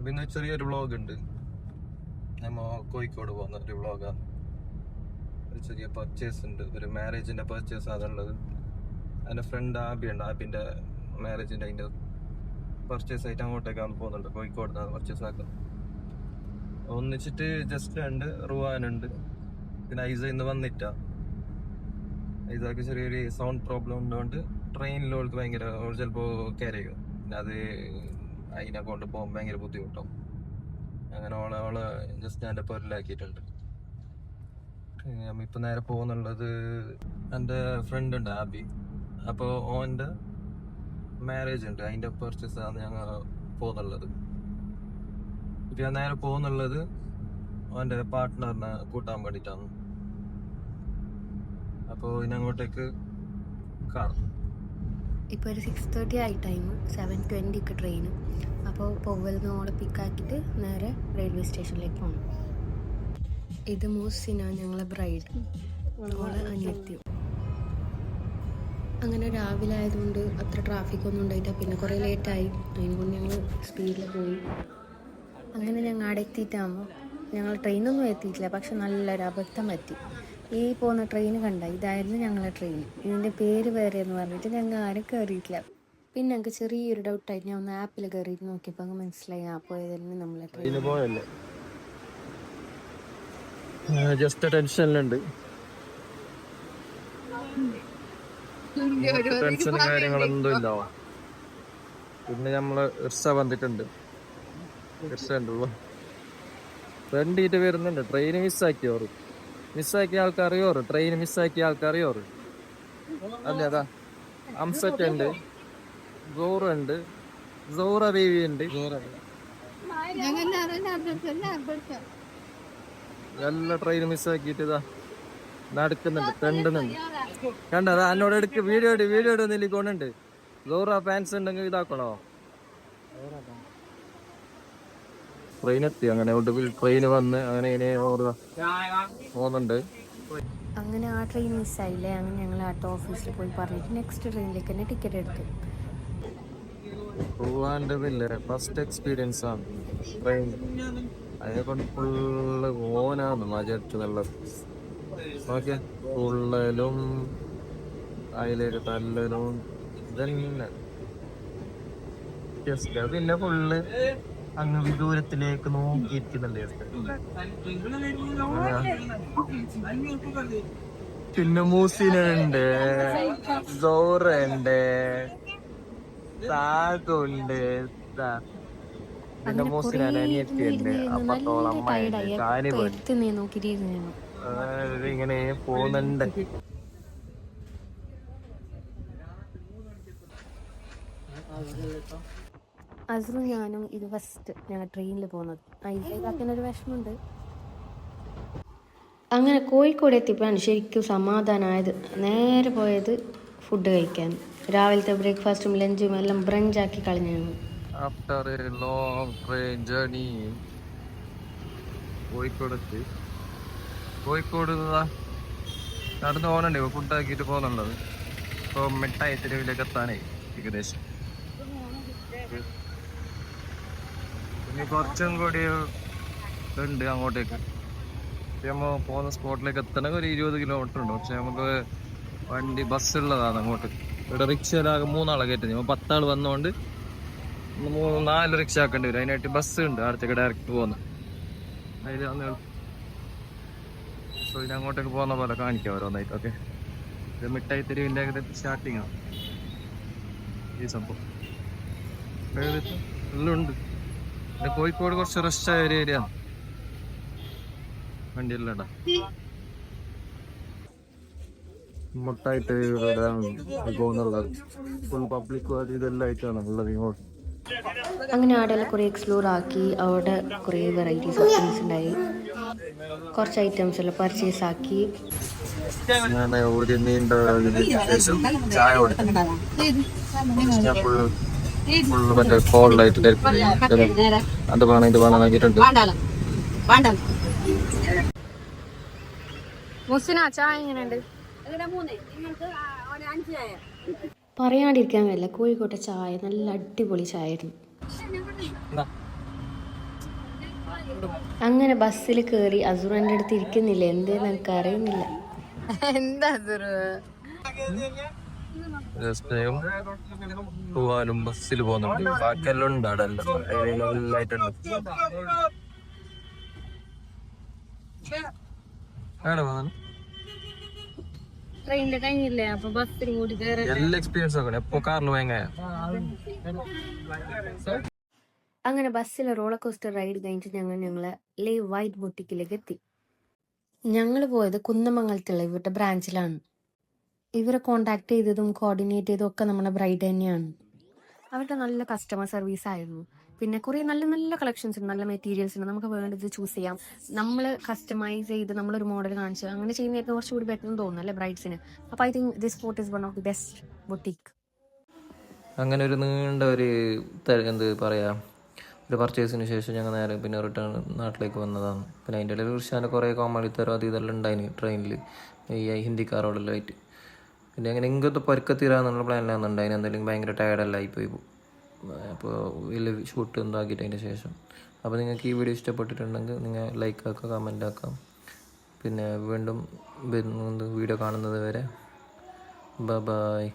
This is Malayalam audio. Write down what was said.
പിന്നെ ചെറിയൊരു വ്ളോഗ് ഉണ്ട്. നമ്മ കോഴിക്കോട് പോകുന്ന ഒരു വ്ളോഗാണ്. ഒരു ചെറിയ പർച്ചേസ് ഉണ്ട്, ഒരു മാരേജിന്റെ പർച്ചേസ് അതുള്ളത്. എൻ്റെ ഫ്രണ്ട് ആബി ഉണ്ട്, ആബിന്റെ മാരേജിന്റെ അതിന്റെ പർച്ചേസ് ആയിട്ട് അങ്ങോട്ടേക്കാണ് പോകുന്നുണ്ട്. കോഴിക്കോട് നിന്നാണ് പർച്ചേസ് ആക്കുന്നത്. ഒന്നിച്ചിട്ട് ജസ്റ്റ് ഉണ്ട്, റുവാനുണ്ട്, പിന്നെ ഐസ ഇന്ന് വന്നിട്ട. ഐസക്ക് ചെറിയൊരു സൗണ്ട് പ്രോബ്ലം ഉള്ളതുകൊണ്ട് ട്രെയിനിലോൾക്ക് ഭയങ്കര ചിലപ്പോ കരയും. അത് അതിനെ കൊണ്ട് പോകാൻ ഭയങ്കര ബുദ്ധിമുട്ടാവും. അങ്ങനെ ഓളെ ജസ്റ്റ് ഞാൻ എൻ്റെ പേരിലാക്കിയിട്ടുണ്ട്. ഇപ്പൊ നേരെ പോകുന്നുള്ളത് എൻ്റെ ഫ്രണ്ട് ഉണ്ട് ആബി. അപ്പോൾ ഓൻ്റെ മാരേജ് ഉണ്ട്, അതിന്റെ പർച്ചേസ് ആണ് ഞങ്ങൾ പോകുന്നുള്ളത്. ഇപ്പൊ ഞാൻ നേരെ പോകുന്നുള്ളത് അവന്റെ പാർട്ട്ണറിനെ കൂട്ടാൻ വേണ്ടിയിട്ടാണ്. അപ്പോൾ ഇനി അങ്ങോട്ടേക്ക് കാണും. ഇപ്പോൾ ഒരു 6:30 ആയി ടൈം, 7:20 ട്രെയിൻ. അപ്പോൾ പോവലിന് ഓളെ പിക്കാക്കിയിട്ട് നേരെ റെയിൽവേ സ്റ്റേഷനിലേക്ക് പോകണം. ഇത് മൂസിന, ഞങ്ങളെ ബ്രൈഡ്, ഓളെ അനിയത്തി. അങ്ങനെ രാവിലെ ആയതുകൊണ്ട് അത്ര ട്രാഫിക് ഒന്നും ഉണ്ടായിട്ടില്ല. പിന്നെ കുറേ ലേറ്റായി, അതിനുകൊണ്ട് ഞങ്ങൾ സ്പീഡിൽ പോയി. അങ്ങനെ ഞങ്ങൾ അവിടെ എത്തിയിട്ടാകുമ്പോൾ ഞങ്ങൾ ട്രെയിനൊന്നും എത്തിയിട്ടില്ല. പക്ഷെ നല്ലൊരു അബദ്ധം പറ്റി. ഈ പോകുന്ന ട്രെയിൻ കണ്ട, ഇതായിരുന്നു ഞങ്ങളെ ട്രെയിൻ. ഇതിൻ്റെ പേര് വേറെ എന്ന് പറഞ്ഞിട്ട് ഞങ്ങൾ ആരും കയറിയിട്ടില്ല. പിന്നെ ഞങ്ങൾക്ക് ചെറിയൊരു ഡൗട്ടായിട്ട് ഞാൻ ഒന്ന് ആപ്പിൽ കയറിയിട്ട് നോക്കിയപ്പോൾ അങ്ങ് മനസ്സിലായി ആ പോയതന്നെ നമ്മളെ ട്രെയിൻ. ജസ്റ്റ് ടെൻഷനിലുണ്ട്, ടെൻഷനും കാര്യങ്ങളൊന്നും ഇല്ല. പിന്നെ നമ്മള് ഇർസ വന്നിട്ടുണ്ട്, ഇർസ ഉണ്ടല്ലോ ഫ്രണ്ടിട്ട് വരുന്നുണ്ട്. ട്രെയിൻ മിസ്സാക്കിയോറ്, മിസ്സാക്കിയ ആൾക്കറിയോറ്, ട്രെയിൻ മിസ്സാക്കിയ ആൾക്കറിയോറ് അല്ലേ. അതാ അംസറ്റ് ഉണ്ട്, സോറ ഉണ്ട്, സോറ ബേബി ഉണ്ട്, എല്ലാ ട്രെയിൻ മിസ്സാക്കിയിട്ട് ഇതാ നടക്കുന്നുണ്ട്, തെണ്ടുന്നുണ്ട്. കണ്ടതാ എന്നോട് എടുക്ക്, വീഡിയോ ഇടുന്നില്ല കൊണ്ടുണ്ട്. സോറ ഫാൻസ് ഉണ്ടെങ്കിൽ ഇതാക്കണോ. ട്രെയിൻ എത്തി, അങ്ങനെ ഒടുവിൽ ട്രെയിൻ വന്ന് അങ്ങനെ ഇങ്ങനെ പോകുന്നുണ്ട്. അങ്ങനെ ആ ട്രെയിൻ മിസ്സായില്ലേ. അങ്ങനെ ഞങ്ങൾ ആട്ടോ ഓഫീസിൽ പോയി പറഞ്ഞിട്ട് നെക്സ്റ്റ് ട്രെയിനിലേക്ക് തന്നെ ടിക്കറ്റ് എടുത്തു. പോവാണ്ടതില്ലേ, ഫസ്റ്റ് എക്സ്പീരിയൻസ് ആണ് ട്രെയിൻ. അതിനെക്കൊണ്ട് ഫുള്ള് ഓനാന്ന് മജറ്റ് നല്ലത്. ഓക്കെ, തുള്ളലും അതിലേക്ക് തല്ലലും ഇതന്നെ. പിന്നെ ഫുള്ള് അങ്ങ് വിദൂരത്തിലേക്ക് നോക്കിയിരിക്കുന്നുണ്ട്. പിന്നെ മൂസിനുണ്ട്, സോറ ഉണ്ട്, സാഗുണ്ട്, പിന്നെ മൂസിന അനിയത്തിയുണ്ട്, അപ്പത്തോളം അമ്മയുണ്ട്, കാനിവുണ്ട്. ഇങ്ങനെ പോകുന്നുണ്ട്. അസുറും ഞാനും ഇത് ഫസ്റ്റ് ഞങ്ങൾ ട്രെയിനിൽ പോകുന്നത്. അതിനൊരു വിഷമമുണ്ട്. അങ്ങനെ കോഴിക്കോട് എത്തിയപ്പോഴാണ് ശരിക്കും സമാധാനമായത്. നേരെ പോയത് ഫുഡ് കഴിക്കാൻ. രാവിലത്തെ ബ്രേക്ക്ഫാസ്റ്റും ലഞ്ചും എല്ലാം ബ്രഞ്ചാക്കി കളഞ്ഞാണ്. After a long train journey Kozhikode നടന്നു പോകണുണ്ട്. ഫുഡ് ആക്കിയിട്ട് പോകുന്നുള്ളത്. ഇപ്പോൾ മിഠായി തെരുവിലേക്ക് എത്താനേ ഏകദേശം. പിന്നെ കുറച്ചും കൂടി ഉണ്ട് അങ്ങോട്ടേക്ക്. നമ്മൾ പോകുന്ന സ്പോട്ടിലേക്ക് എത്തണമെങ്കിൽ ഒരു 20 കിലോമീറ്റർ ഉണ്ട്. പക്ഷെ നമുക്ക് വണ്ടി ബസ്സുള്ളതാണ് അങ്ങോട്ട്. ഇവിടെ റിക്ഷയിലാകെ 3 ആളെ കയറ്റുന്നത്. നമ്മൾ 10 ആൾ വന്നുകൊണ്ട് 4 റിക്ഷ ആക്കേണ്ടി വരും. അതിനായിട്ട് ബസ് ഉണ്ട് അടുത്തേക്ക് ഡയറക്റ്റ് പോകുന്നത്. അതിൽ വന്ന് സോ ഇത് അങ്ങോട്ടേക്ക് പോകുന്ന പോലെ കാണിക്കാം ഓരോന്നായിട്ട്. ഓക്കെ, ഇത് മിഠായി തെരുവിൻ്റെ ഏകദേശം സ്റ്റാർട്ടിങ് ആണ് ഈ സംഭവം. എല്ലാം ഉണ്ട്. പിന്നെ കോഴിക്കോട് കുറച്ച് റഷ് ആയ ഒരു ഏരിയ ആണ്. വണ്ടിയെല്ലാം മുട്ടായിട്ട് പോകുന്നുള്ളത് ഫുൾ പബ്ലിക് ഇതെല്ലാം ആയിട്ടാണ് ഉള്ളത് ഇങ്ങോട്ട്. അങ്ങനെ അവിടെ കുറേ എക്സ്പ്ലോർ ആക്കി. അവിടെ കുറേ വെറൈറ്റീസ് ഓഫ് തിങ്സ് ഉണ്ടായി. കുറച്ച് ഐറ്റംസ് എല്ലാം പർച്ചേസ് ആക്കി. ഞാൻ ഒരു നീണ്ട ചായ ഫുള്ള് മറ്റേ കോൾഡായിട്ട് അത് വേണം ഇത് വേണം നോക്കിയിട്ടുണ്ട്. പറയാണ്ടിരിക്കാൻ കഴിയില്ല, കോഴിക്കോട്ടെ ചായ നല്ല അടിപൊളി ചായ ആയിരുന്നു. അങ്ങനെ ബസ്സിൽ കയറി അസുർ എൻ്റെ അടുത്ത് ഇരിക്കുന്നില്ല, എന്തേന്ന് എനിക്ക് അറിയുന്നില്ല. എന്താ അസുർ? പോവാനും ബസ്സിൽ പോകുന്നുണ്ട്, ബാക്കിയെല്ലാം ഉണ്ട് അവിടെ എല്ലായിട്ടുണ്ട്. ട്രെയിനിന്റെ കഴിഞ്ഞില്ലേ, അപ്പൊ ബസ്സിൽ കൂടി കയറി എല്ലാ എക്സ്പീരിയൻസ് ആക്കണം. എപ്പോ കാറിൽ ഭയങ്കര. അങ്ങനെ ബസ്സിലെ റോളർ കോസ്റ്റർ റൈഡ് കഴിഞ്ഞിട്ട് ഞങ്ങളെ ലേ വൈറ്റ് ബൊട്ടിക്കിലേക്ക് എത്തി. ഞങ്ങൾ പോയത് കുന്നമംഗലത്തുള്ള ഇവരുടെ ബ്രാഞ്ചിലാണ്. ഇവരെ കോണ്ടാക്ട് ചെയ്തതും കോർഡിനേറ്റ് ചെയ്തതും ഒക്കെ നമ്മുടെ ബ്രൈഡ് തന്നെയാണ്. അവരുടെ നല്ല കസ്റ്റമർ സർവീസ് ആയിരുന്നു. പിന്നെ കുറേ നല്ല നല്ല കളക്ഷൻസ് ഉണ്ട്, നല്ല മെറ്റീരിയൽസ് ഉണ്ട്, നമുക്ക് വേണ്ടത് ചൂസ് ചെയ്യാം. നമ്മൾ കസ്റ്റമൈസ് ചെയ്ത് നമ്മളൊരു മോഡൽ കാണിച്ച് അങ്ങനെ ചെയ്യുന്നതൊക്കെ കുറച്ചുകൂടി ബെറ്റർ എന്ന് തോന്നുന്നു അല്ലേ ബ്രൈഡ്സിന്. അപ്പോൾ I think this spot is one of the best boutique. അങ്ങനെ ഒരു നീണ്ട ഒരു എന്ത് പറയാ, ഒരു പർച്ചേസിന് ശേഷം ഞങ്ങൾ നേരെ പിന്നെ റിട്ടേൺ നാട്ടിലേക്ക് വന്നതാണ്. പിന്നെ അതിൻ്റെ ഇടയിൽ കുറിച്ചാൽ കുറേ കോമഡിത്തരം അത് ഇതെല്ലാം ഉണ്ടായിന് ട്രെയിനിൽ, ഈ ഹിന്ദിക്കാരോടെല്ലാം ആയിട്ട്. പിന്നെ അങ്ങനെ ഇങ്ങനത്തെ പരുക്കത്തീരാന്നുള്ള പ്ലാനിലാണെന്നുണ്ട്. അതിന് എന്തെങ്കിലും ഭയങ്കര ടയർഡെല്ലാം ആയിപ്പോയി. അപ്പോൾ വലിയ ഷൂട്ട് എന്താക്കിയിട്ട് അതിൻ്റെ ശേഷം. അപ്പോൾ നിങ്ങൾക്ക് ഈ വീഡിയോ ഇഷ്ടപ്പെട്ടിട്ടുണ്ടെങ്കിൽ നിങ്ങൾ ലൈക്ക് ആക്കുക, കമൻ്റ് ആക്കാം. പിന്നെ വീണ്ടും വീഡിയോ കാണുന്നത് വരെ ബൈ.